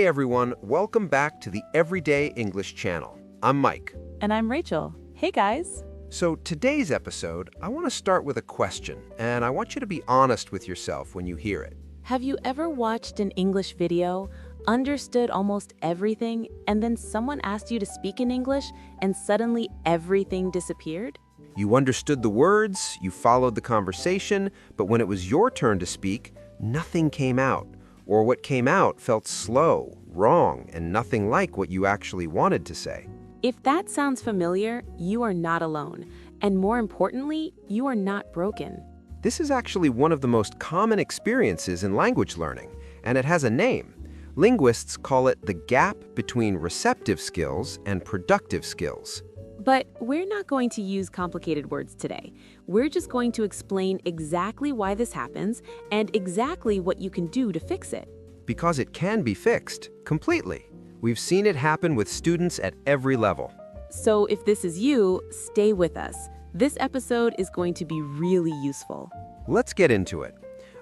Hey everyone, welcome back to the Everyday English channel. I'm Mike. And I'm Rachel. Hey guys. So today's episode, I want to start with a question, and I want you to be honest with yourself when you hear it. Have you ever watched an English video, understood almost everything, and then someone asked you to speak in English and suddenly everything disappeared? You understood the words, you followed the conversation, but when it was your turn to speak, nothing came out. Or what came out felt slow, wrong, and nothing like what you actually wanted to say. If that sounds familiar, you are not alone. And more importantly, you are not broken. This is actually one of the most common experiences in language learning, and it has a name. Linguists call it the gap between receptive skills and productive skills. But we're not going to use complicated words today. We're just going to explain exactly why this happens and exactly what you can do to fix it. Because it can be fixed, completely. We've seen it happen with students at every level. So if this is you, stay with us. This episode is going to be really useful. Let's get into it.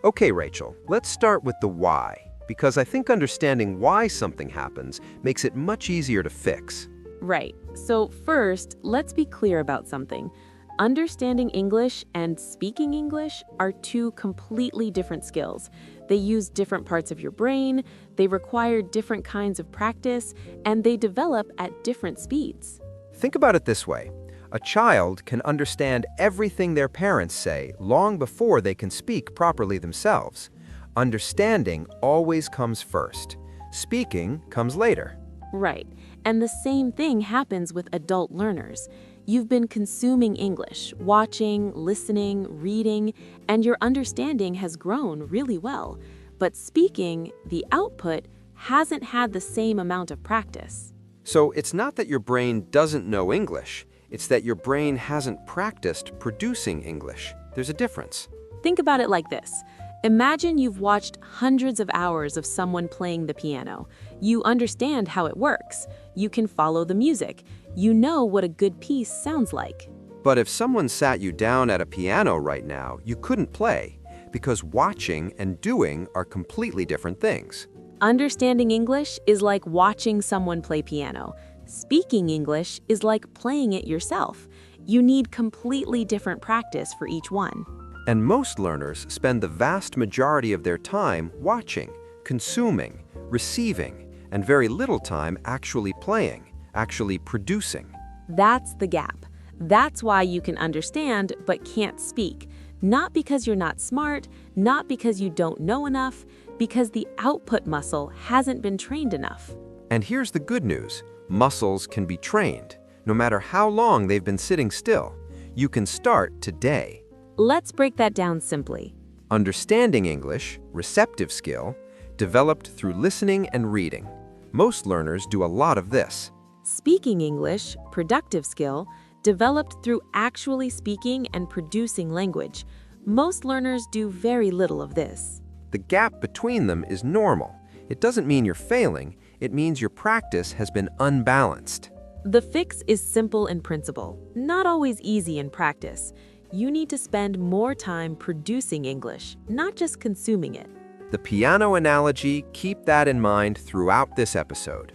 Okay, Rachel, let's start with the why, because I think understanding why something happens makes it much easier to fix. Right. So first, let's be clear about something. Understanding English and speaking English are two completely different skills. They use different parts of your brain, they require different kinds of practice, and they develop at different speeds. Think about it this way. A child can understand everything their parents say long before they can speak properly themselves. Understanding always comes first. Speaking comes later. Right. And the same thing happens with adult learners. You've been consuming English, watching, listening, reading, and your understanding has grown really well. But speaking, the output, hasn't had the same amount of practice. So it's not that your brain doesn't know English, it's that your brain hasn't practiced producing English. There's a difference. Think about it like this. Imagine you've watched hundreds of hours of someone playing the piano. You understand how it works. You can follow the music. You know what a good piece sounds like. But if someone sat you down at a piano right now, you couldn't play, because watching and doing are completely different things. Understanding English is like watching someone play piano. Speaking English is like playing it yourself. You need completely different practice for each one. And most learners spend the vast majority of their time watching, consuming, receiving, and very little time actually playing, actually producing. That's the gap. That's why you can understand but can't speak. Not because you're not smart, not because you don't know enough, because the output muscle hasn't been trained enough. And here's the good news. Muscles can be trained, no matter how long they've been sitting still. You can start today. Let's break that down simply. Understanding English, receptive skill, developed through listening and reading. Most learners do a lot of this. Speaking English, productive skill, developed through actually speaking and producing language. Most learners do very little of this. The gap between them is normal. It doesn't mean you're failing, it means your practice has been unbalanced. The fix is simple in principle, not always easy in practice. You need to spend more time producing English, not just consuming it. The piano analogy, keep that in mind throughout this episode.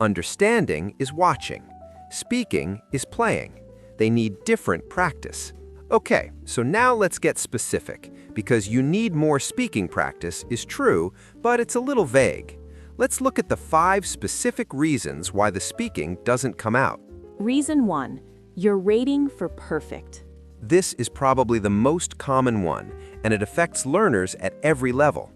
Understanding is watching. Speaking is playing. They need different practice. Okay, so now let's get specific, because you need more speaking practice is true, but it's a little vague. Let's look at the 5 specific reasons why the speaking doesn't come out. Reason 1, you're rating for perfect. This is probably the most common one, and it affects learners at every level.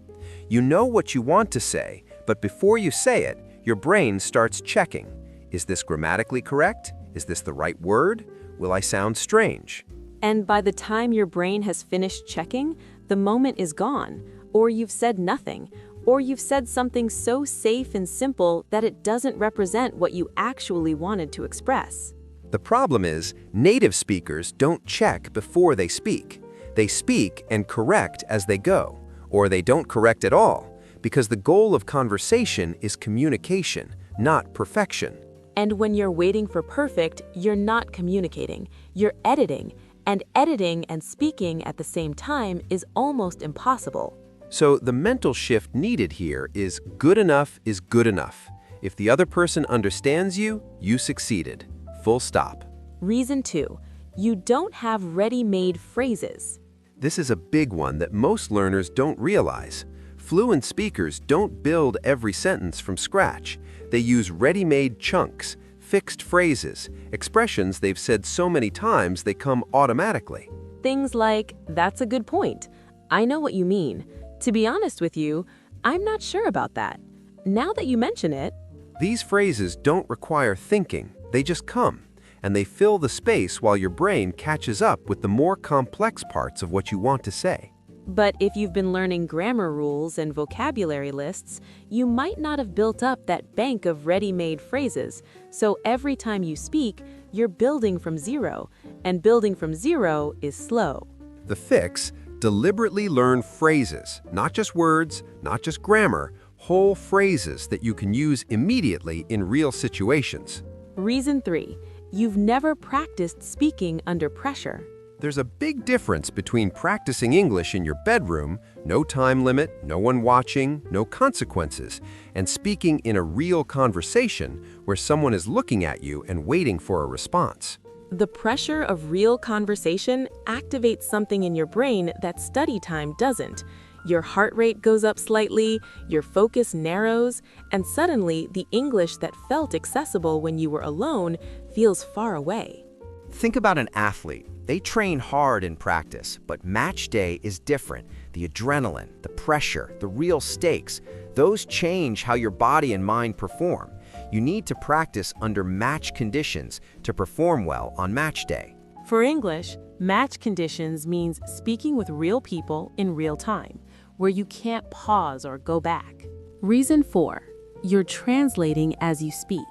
You know what you want to say, but before you say it, your brain starts checking. Is this grammatically correct? Is this the right word? Will I sound strange? And by the time your brain has finished checking, the moment is gone, or you've said nothing, or you've said something so safe and simple that it doesn't represent what you actually wanted to express. The problem is, native speakers don't check before they speak. They speak and correct as they go, or they don't correct at all, because the goal of conversation is communication, not perfection. And when you're waiting for perfect, you're not communicating, you're editing, and editing and speaking at the same time is almost impossible. So the mental shift needed here is good enough is good enough. If the other person understands you, you succeeded. Full stop. Reason 2. You don't have ready-made phrases. This is a big one that most learners don't realize. Fluent speakers don't build every sentence from scratch. They use ready-made chunks, fixed phrases, expressions they've said so many times they come automatically. Things like, "That's a good point. I know what you mean. To be honest with you, I'm not sure about that. Now that you mention it." These phrases don't require thinking, they just come, and they fill the space while your brain catches up with the more complex parts of what you want to say. But if you've been learning grammar rules and vocabulary lists, you might not have built up that bank of ready-made phrases. So every time you speak, you're building from zero, and building from zero is slow. The fix: deliberately learn phrases, not just words, not just grammar, whole phrases that you can use immediately in real situations. Reason 3. You've never practiced speaking under pressure. There's a big difference between practicing English in your bedroom, no time limit, no one watching, no consequences, and speaking in a real conversation where someone is looking at you and waiting for a response. The pressure of real conversation activates something in your brain that study time doesn't. Your heart rate goes up slightly, your focus narrows, and suddenly the English that felt accessible when you were alone feels far away. Think about an athlete. They train hard in practice, but match day is different. The adrenaline, the pressure, the real stakes, those change how your body and mind perform. You need to practice under match conditions to perform well on match day. For English, match conditions means speaking with real people in real time, where you can't pause or go back. Reason 4. You're translating as you speak.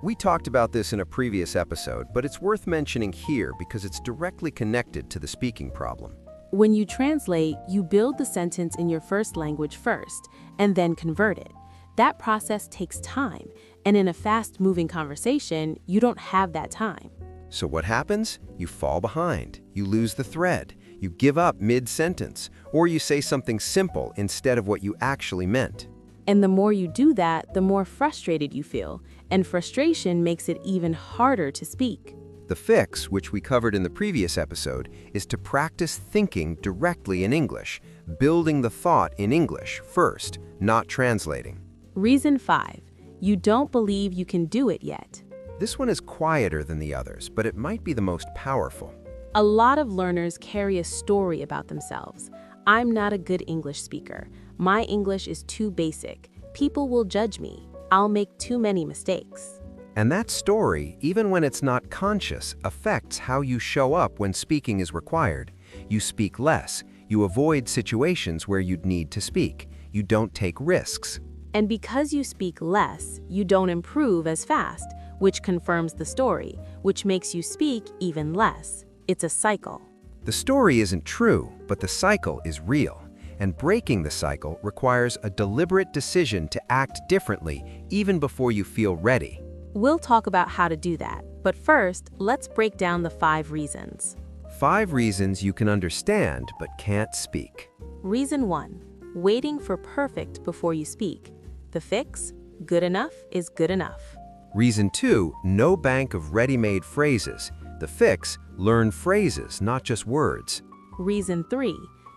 We talked about this in a previous episode, but it's worth mentioning here because it's directly connected to the speaking problem. When you translate, you build the sentence in your first language first, and then convert it. That process takes time, and in a fast-moving conversation, you don't have that time. So what happens? You fall behind, you lose the thread, you give up mid-sentence, or you say something simple instead of what you actually meant. And the more you do that, the more frustrated you feel, and frustration makes it even harder to speak. The fix, which we covered in the previous episode, is to practice thinking directly in English, building the thought in English first, not translating. Reason 5. You don't believe you can do it yet. This one is quieter than the others, but it might be the most powerful. A lot of learners carry a story about themselves. I'm not a good English speaker. My English is too basic. People will judge me. I'll make too many mistakes. And that story, even when it's not conscious, affects how you show up when speaking is required. You speak less. You avoid situations where you'd need to speak. You don't take risks. And because you speak less, you don't improve as fast, which confirms the story, which makes you speak even less. It's a cycle. The story isn't true, but the cycle is real. And breaking the cycle requires a deliberate decision to act differently even before you feel ready. We'll talk about how to do that, but first, let's break down the 5 reasons. 5 reasons you can understand but can't speak. Reason 1. Waiting for perfect before you speak. The fix: good enough is good enough. Reason 2. No bank of ready-made phrases. The fix: learn phrases, not just words. Reason 3.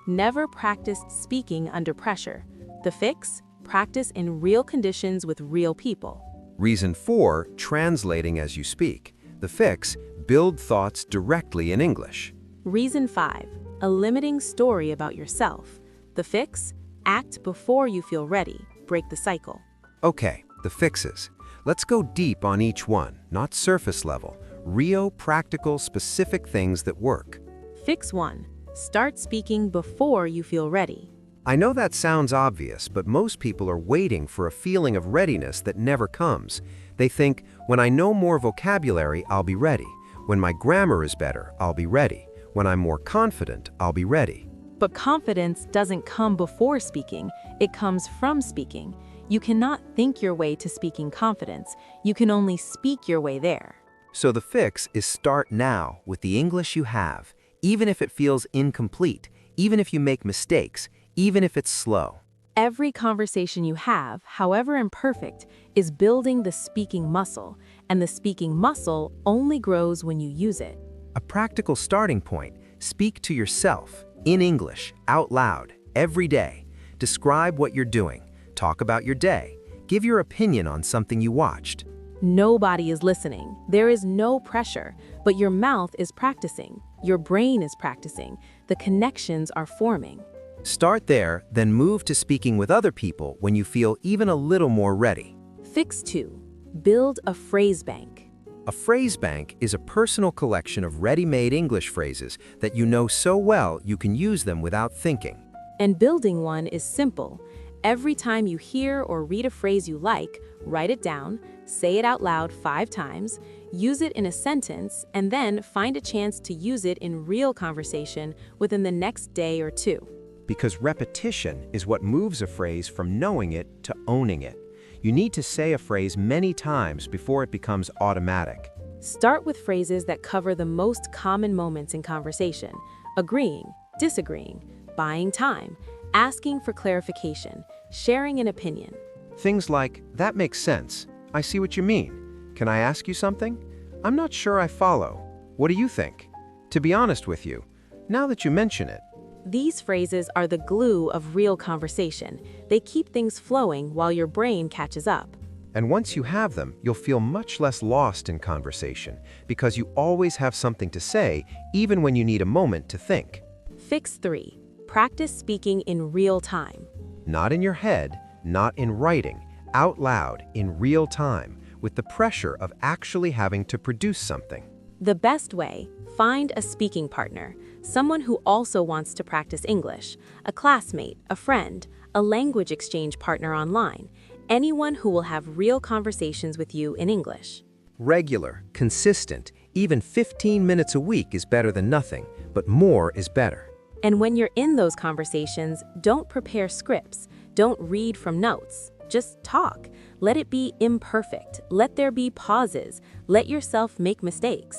Never practiced speaking under pressure. The fix: practice in real conditions with real people. Reason 4. Translating as you speak. The fix: build thoughts directly in English. Reason 5. A limiting story about yourself. The fix: act before you feel ready. Break the cycle. Okay, the fixes. Let's go deep on each one, not surface level. Real, practical, specific things that work. Fix 1. Start speaking before you feel ready. I know that sounds obvious, but most people are waiting for a feeling of readiness that never comes. They think, when I know more vocabulary, I'll be ready. When my grammar is better, I'll be ready. When I'm more confident, I'll be ready. But confidence doesn't come before speaking, it comes from speaking. You cannot think your way to speaking confidence. You can only speak your way there. So the fix is start now with the English you have, even if it feels incomplete, even if you make mistakes, even if it's slow. Every conversation you have, however imperfect, is building the speaking muscle, and the speaking muscle only grows when you use it. A practical starting point: speak to yourself, in English, out loud, every day. Describe what you're doing, talk about your day, give your opinion on something you watched. Nobody is listening. There is no pressure, but your mouth is practicing. Your brain is practicing. The connections are forming. Start there, then move to speaking with other people when you feel even a little more ready. Fix 2. Build a phrase bank. A phrase bank is a personal collection of ready-made English phrases that you know so well you can use them without thinking. And building one is simple. Every time you hear or read a phrase you like, write it down, say it out loud 5 times, use it in a sentence, and then find a chance to use it in real conversation within the next day or 2. Because repetition is what moves a phrase from knowing it to owning it. You need to say a phrase many times before it becomes automatic. Start with phrases that cover the most common moments in conversation: agreeing, disagreeing, buying time, asking for clarification, sharing an opinion. Things like, "That makes sense. I see what you mean. Can I ask you something? I'm not sure I follow. What do you think? To be honest with you, now that you mention it." These phrases are the glue of real conversation. They keep things flowing while your brain catches up. And once you have them, you'll feel much less lost in conversation because you always have something to say, even when you need a moment to think. Fix 3. Practice speaking in real time. Not in your head, not in writing, out loud, in real time, with the pressure of actually having to produce something. The best way: find a speaking partner, someone who also wants to practice English, a classmate, a friend, a language exchange partner online, anyone who will have real conversations with you in English. Regular, consistent, even 15 minutes a week is better than nothing, but more is better. And when you're in those conversations, don't prepare scripts, don't read from notes. Just talk. Let it be imperfect. Let there be pauses. Let yourself make mistakes.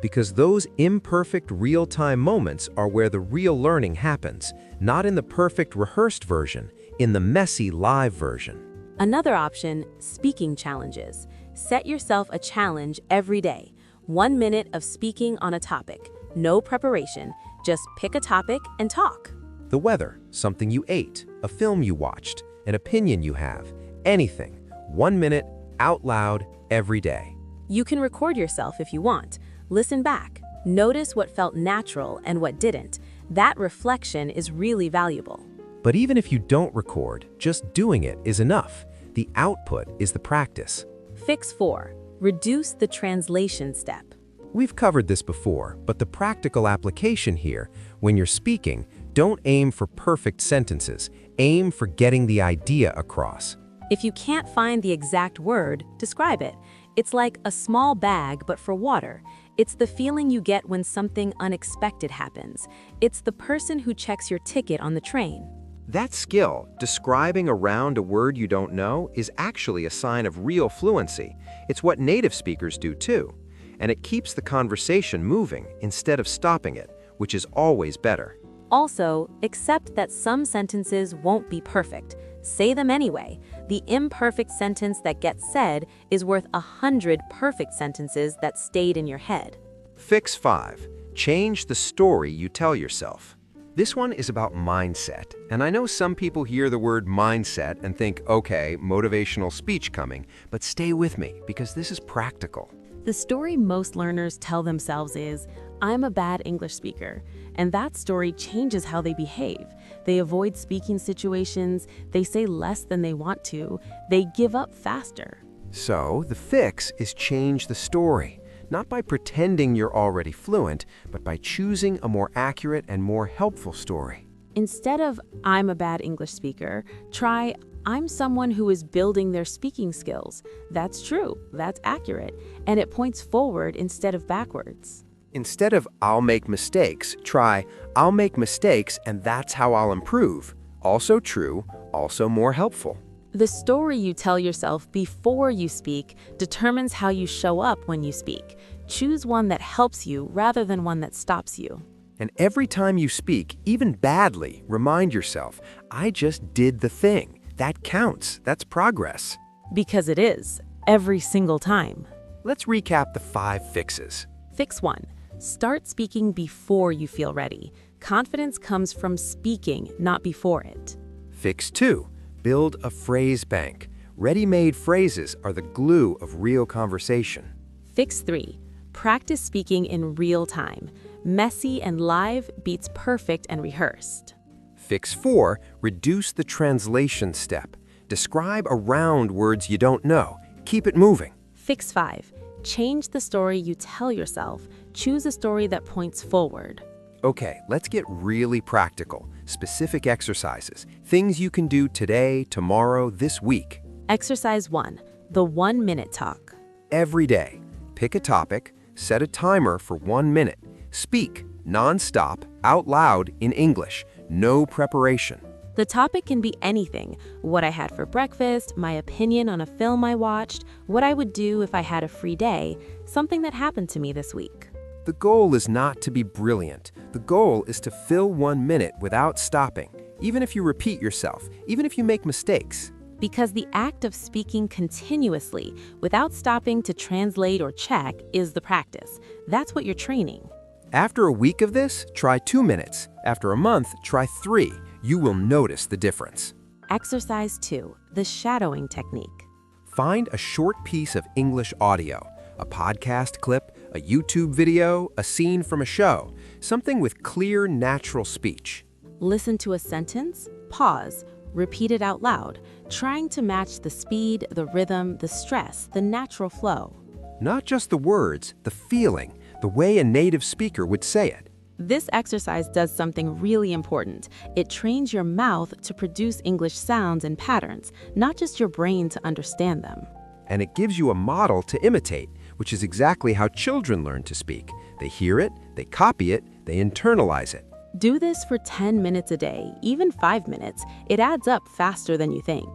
Because those imperfect real-time moments are where the real learning happens, not in the perfect rehearsed version, in the messy live version. Another option: speaking challenges. Set yourself a challenge every day. 1 minute of speaking on a topic. No preparation. Just pick a topic and talk. The weather, something you ate, a film you watched, an opinion you have, anything. 1 minute, out loud, every day. You can record yourself if you want. Listen back. Notice what felt natural and what didn't. That reflection is really valuable. But even if you don't record, just doing it is enough. The output is the practice. Fix 4. Reduce the translation step. We've covered this before, but the practical application here: when you're speaking, don't aim for perfect sentences. Aim for getting the idea across. If you can't find the exact word, describe it. It's like a small bag, but for water. It's the feeling you get when something unexpected happens. It's the person who checks your ticket on the train. That skill, describing around a word you don't know, is actually a sign of real fluency. It's what native speakers do too. And it keeps the conversation moving instead of stopping it, which is always better. Also, accept that some sentences won't be perfect. Say them anyway. The imperfect sentence that gets said is worth 100 perfect sentences that stayed in your head. Fix 5. Change the story you tell yourself. This one is about mindset, and I know some people hear the word mindset and think, okay, motivational speech coming, but stay with me because this is practical. The story most learners tell themselves is, "I'm a bad English speaker," and that story changes how they behave. They avoid speaking situations, they say less than they want to, they give up faster. So the fix is change the story, not by pretending you're already fluent, but by choosing a more accurate and more helpful story. Instead of "I'm a bad English speaker," try "I'm someone who is building their speaking skills." That's true, that's accurate, and it points forward instead of backwards. Instead of "I'll make mistakes," try "I'll make mistakes and that's how I'll improve." Also true, also more helpful. The story you tell yourself before you speak determines how you show up when you speak. Choose one that helps you rather than one that stops you. And every time you speak, even badly, remind yourself, I just did the thing. That counts. That's progress. Because it is, every single time. Let's recap the 5 fixes. Fix 1. Start speaking before you feel ready. Confidence comes from speaking, not before it. Fix 2. Build a phrase bank. Ready-made phrases are the glue of real conversation. Fix 3. Practice speaking in real time. Messy and live beats perfect and rehearsed. Fix 4. Reduce the translation step. Describe around words you don't know. Keep it moving. Fix 5. Change the story you tell yourself. Choose a story that points forward. Okay, let's get really practical. Specific exercises. Things you can do today, tomorrow, this week. Exercise 1. The 1-minute talk. Every day. Pick a topic, set a timer for 1 minute. Speak, non-stop, out loud in English. No preparation. The topic can be anything. What I had for breakfast, my opinion on a film I watched, what I would do if I had a free day, something that happened to me this week. The goal is not to be brilliant. The goal is to fill 1 minute without stopping, even if you repeat yourself, even if you make mistakes. Because the act of speaking continuously, without stopping to translate or check, is the practice. That's what you're training. After a week of this, try 2 minutes. After a month, try 3. You will notice the difference. Exercise 2. The shadowing technique. Find a short piece of English audio, a podcast clip, a YouTube video, a scene from a show, something with clear, natural speech. Listen to a sentence, pause, repeat it out loud, trying to match the speed, the rhythm, the stress, the natural flow. Not just the words, the feeling, the way a native speaker would say it. This exercise does something really important. It trains your mouth to produce English sounds and patterns, not just your brain to understand them. And it gives you a model to imitate, which is exactly how children learn to speak. They hear it, they copy it, they internalize it. Do this for 10 minutes a day, even 5 minutes. It adds up faster than you think.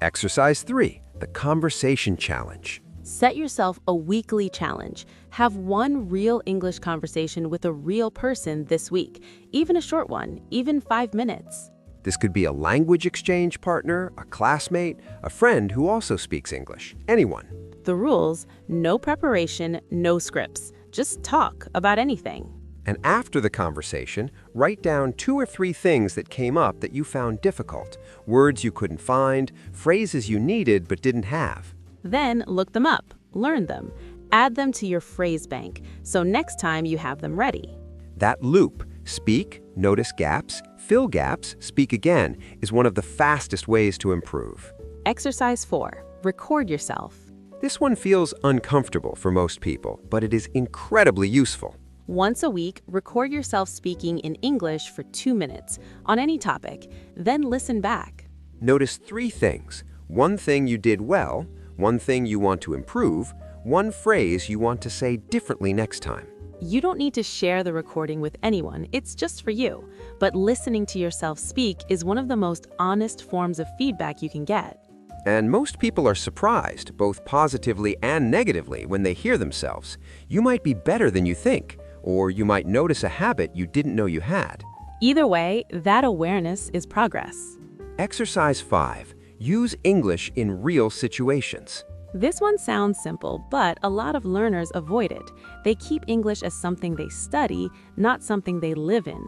Exercise 3, the conversation challenge. Set yourself a weekly challenge. Have one real English conversation with a real person this week, even a short one, even 5 minutes. This could be a language exchange partner, a classmate, a friend who also speaks English, anyone. The rules: no preparation, no scripts. Just talk about anything. And after the conversation, write down 2 or 3 things that came up that you found difficult, words you couldn't find, phrases you needed but didn't have. Then look them up, learn them, add them to your phrase bank, so next time you have them ready. That loop, speak, notice gaps, fill gaps, speak again, is one of the fastest ways to improve. Exercise 4. Record yourself. This one feels uncomfortable for most people, but it is incredibly useful. Once a week, record yourself speaking in English for 2 minutes on any topic, then listen back. Notice 3 things. 1 thing you did well, 1 thing you want to improve, 1 phrase you want to say differently next time. You don't need to share the recording with anyone, it's just for you. But listening to yourself speak is one of the most honest forms of feedback you can get. And most people are surprised, both positively and negatively, when they hear themselves. You might be better than you think, or you might notice a habit you didn't know you had. Either way, that awareness is progress. Exercise 5. Use English in real situations. This one sounds simple, but a lot of learners avoid it. They keep English as something they study, not something they live in.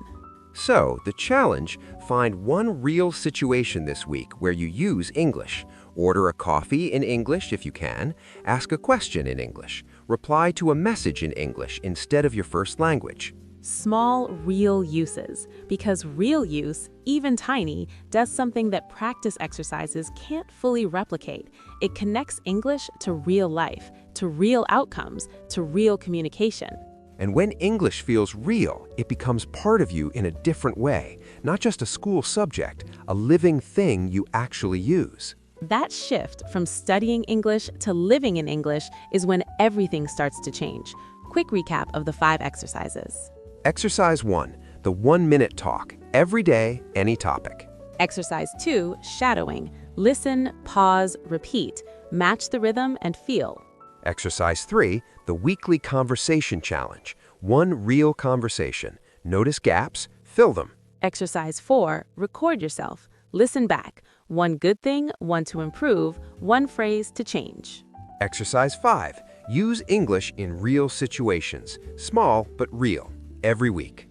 So, the challenge, find 1 real situation this week where you use English. Order a coffee in English if you can, ask a question in English, reply to a message in English instead of your first language. Small, real uses, because real use, even tiny, does something that practice exercises can't fully replicate. It connects English to real life, to real outcomes, to real communication. And when English feels real, it becomes part of you in a different way, not just a school subject, a living thing you actually use. That shift from studying English to living in English is when everything starts to change. Quick recap of the 5 exercises. Exercise 1, the 1-minute talk, every day, any topic. Exercise 2, shadowing. Listen, pause, repeat. Match the rhythm and feel. Exercise 3, the weekly conversation challenge, 1 real conversation. Notice gaps, fill them. Exercise 4, record yourself. Listen back. One good thing, one to improve, one phrase to change. Exercise 5. Use English in real situations, small but real, every week.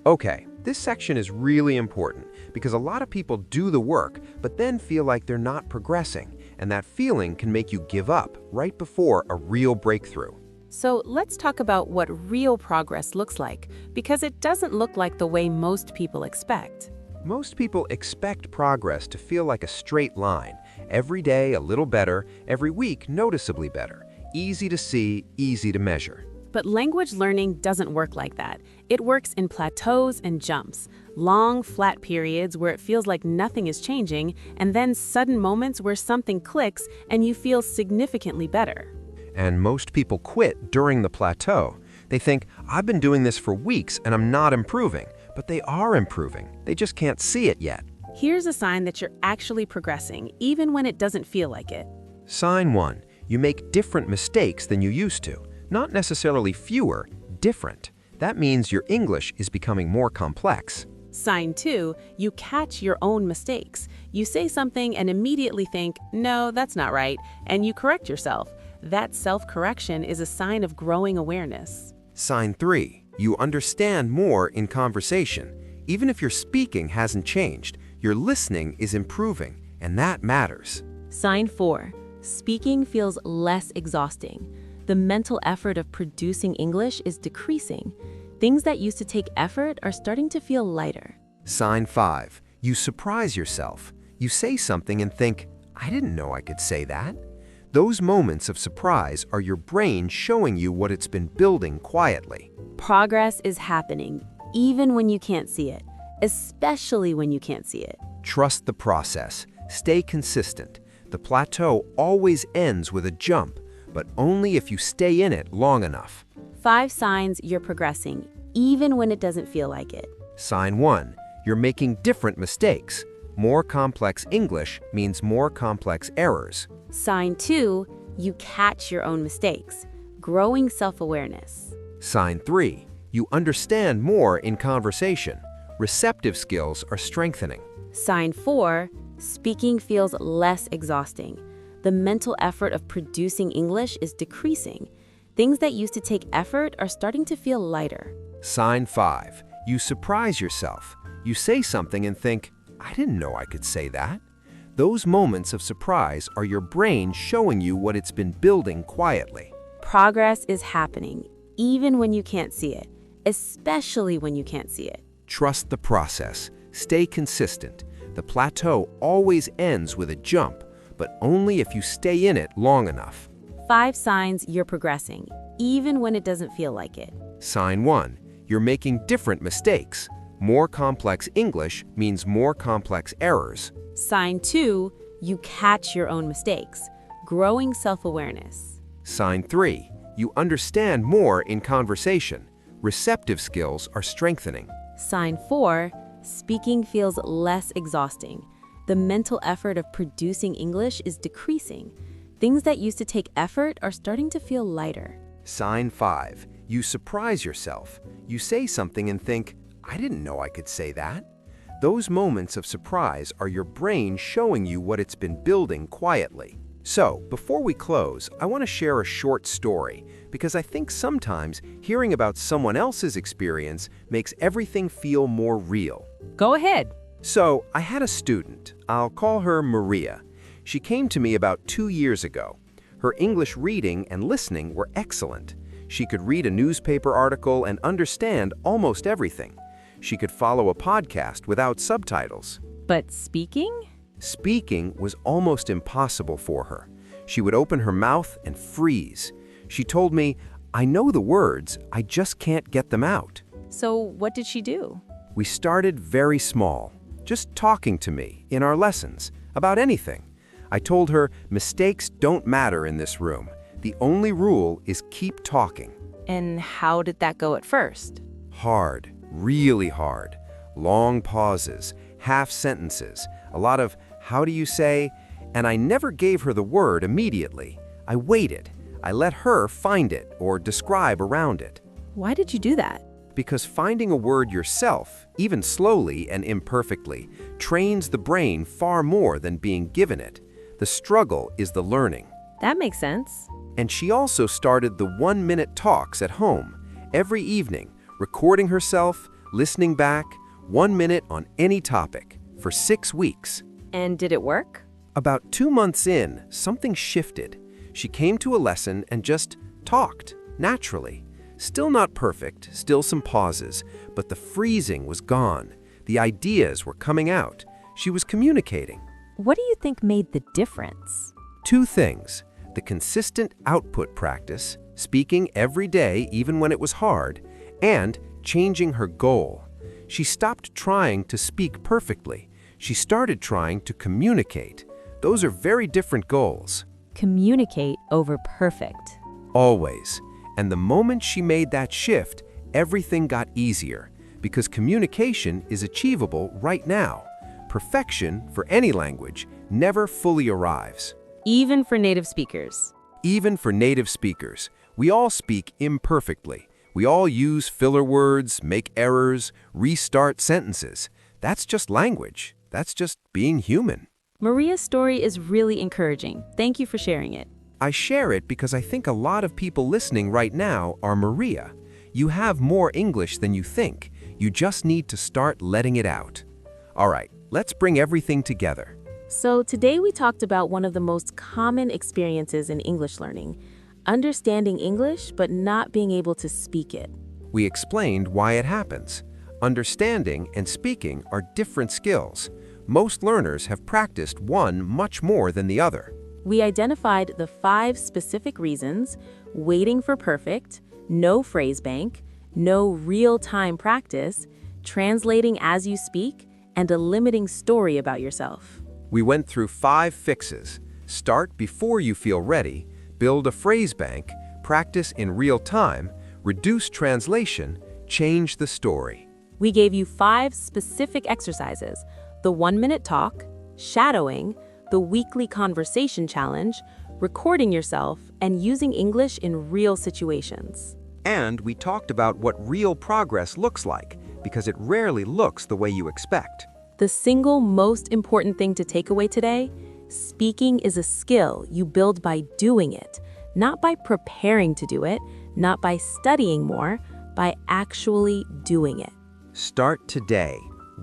Okay, this section is really important because a lot of people do the work but then feel like they're not progressing, and that feeling can make you give up right before a real breakthrough. So let's talk about what real progress looks like, because it doesn't look like the way most people expect. Most people expect progress to feel like a straight line. Every day a little better, every week noticeably better. Easy to see, easy to measure. But language learning doesn't work like that. It works in plateaus and jumps, long, flat periods where it feels like nothing is changing, and then sudden moments where something clicks and you feel significantly better. And most people quit during the plateau. They think, I've been doing this for weeks and I'm not improving. But they are improving. They just can't see it yet. Here's a sign that you're actually progressing, even when it doesn't feel like it. Sign 1. You make different mistakes than you used to. Not necessarily fewer, different. That means your English is becoming more complex. Sign 2. You catch your own mistakes. You say something and immediately think, no, that's not right, and you correct yourself. That self-correction is a sign of growing awareness. Sign 3. You understand more in conversation. Even if your speaking hasn't changed, your listening is improving, and that matters. Sign 4. Speaking feels less exhausting. The mental effort of producing English is decreasing. Things that used to take effort are starting to feel lighter. Sign 5. You surprise yourself. You say something and think, I didn't know I could say that. Those moments of surprise are your brain showing you what it's been building quietly. Progress is happening, even when you can't see it, especially when you can't see it. Trust the process. Stay consistent. The plateau always ends with a jump, but only if you stay in it long enough. 5 signs you're progressing, even when it doesn't feel like it. Sign 1. You're making different mistakes. More complex English means more complex errors. Sign 2. You catch your own mistakes. Growing self-awareness. Sign 3. You understand more in conversation. Receptive skills are strengthening. Sign 4. Speaking feels less exhausting. The mental effort of producing English is decreasing. Things that used to take effort are starting to feel lighter. Sign 5. You surprise yourself. You say something and think, I didn't know I could say that. Those moments of surprise are your brain showing you what it's been building quietly. Progress is happening, even when you can't see it, especially when you can't see it. Trust the process. Stay consistent. The plateau always ends with a jump, but only if you stay in it long enough. 5 signs you're progressing, even when it doesn't feel like it. Sign 1. You're making different mistakes. More complex English means more complex errors. Sign 2. You catch your own mistakes. Growing self-awareness. Sign 3. You understand more in conversation. Receptive skills are strengthening. Sign 4. Speaking feels less exhausting. The mental effort of producing English is decreasing. Things that used to take effort are starting to feel lighter. Sign 5. You surprise yourself. You say something and think, I didn't know I could say that. Those moments of surprise are your brain showing you what it's been building quietly. So, before we close, I want to share a short story because I think sometimes hearing about someone else's experience makes everything feel more real. Go ahead. So, I had a student. I'll call her Maria. She came to me about 2 years ago. Her English reading and listening were excellent. She could read a newspaper article and understand almost everything. She could follow a podcast without subtitles. But speaking? Speaking was almost impossible for her. She would open her mouth and freeze. She told me, I know the words, I just can't get them out. So what did she do? We started very small, just talking to me in our lessons about anything. I told her mistakes don't matter in this room. The only rule is keep talking. And how did that go at first? Hard, really hard. Long pauses, half sentences, a lot of how do you say, and I never gave her the word immediately. I waited. I let her find it or describe around it. Why did you do that? Because finding a word yourself, even slowly and imperfectly, trains the brain far more than being given it. The struggle is the learning. That makes sense. And she also started the 1-minute talks at home, every evening, recording herself, listening back, 1 minute on any topic, for 6 weeks. And did it work? About 2 months in, something shifted. She came to a lesson and just talked, naturally. Still not perfect, still some pauses, but the freezing was gone. The ideas were coming out. She was communicating. What do you think made the difference? 2 things: the consistent output practice, speaking every day even when it was hard, and changing her goal. She stopped trying to speak perfectly. She started trying to communicate. Those are very different goals. Communicate over perfect. Always. And the moment she made that shift, everything got easier, because communication is achievable right now. Perfection, for any language, never fully arrives. Even for native speakers. Even for native speakers, we all speak imperfectly. We all use filler words, make errors, restart sentences. That's just language. That's just being human. Maria's story is really encouraging. Thank you for sharing it. I share it because I think a lot of people listening right now are Maria. You have more English than you think. You just need to start letting it out. All right, let's bring everything together. So today we talked about one of the most common experiences in English learning, understanding English but not being able to speak it. We explained why it happens. Understanding and speaking are different skills. Most learners have practiced one much more than the other. We identified the 5 specific reasons: waiting for perfect, no phrase bank, no real-time practice, translating as you speak, and a limiting story about yourself. We went through 5 fixes. Start before you feel ready, build a phrase bank, practice in real time, reduce translation, change the story. We gave you 5 specific exercises: the 1-minute talk, shadowing, the weekly conversation challenge, recording yourself, and using English in real situations. And we talked about what real progress looks like, because it rarely looks the way you expect. The single most important thing to take away today: speaking is a skill you build by doing it, not by preparing to do it, not by studying more, by actually doing it. Start today,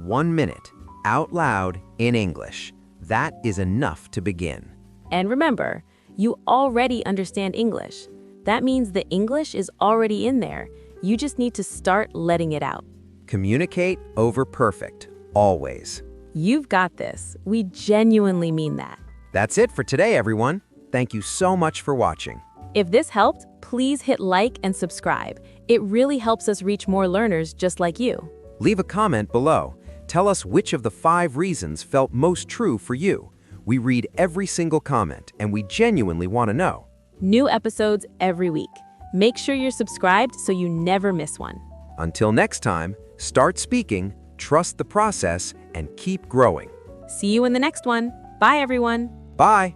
1 minute, out loud in English. That is enough to begin. And remember, you already understand English. That means the English is already in there. You just need to start letting it out. Communicate over perfect, always. You've got this. We genuinely mean that. That's it for today, everyone. Thank you so much for watching. If this helped, please hit like and subscribe. It really helps us reach more learners just like you. Leave a comment below. Tell us which of the 5 reasons felt most true for you. We read every single comment, and we genuinely want to know. New episodes every week. Make sure you're subscribed so you never miss one. Until next time, start speaking, trust the process, and keep growing. See you in the next one. Bye, everyone. Bye.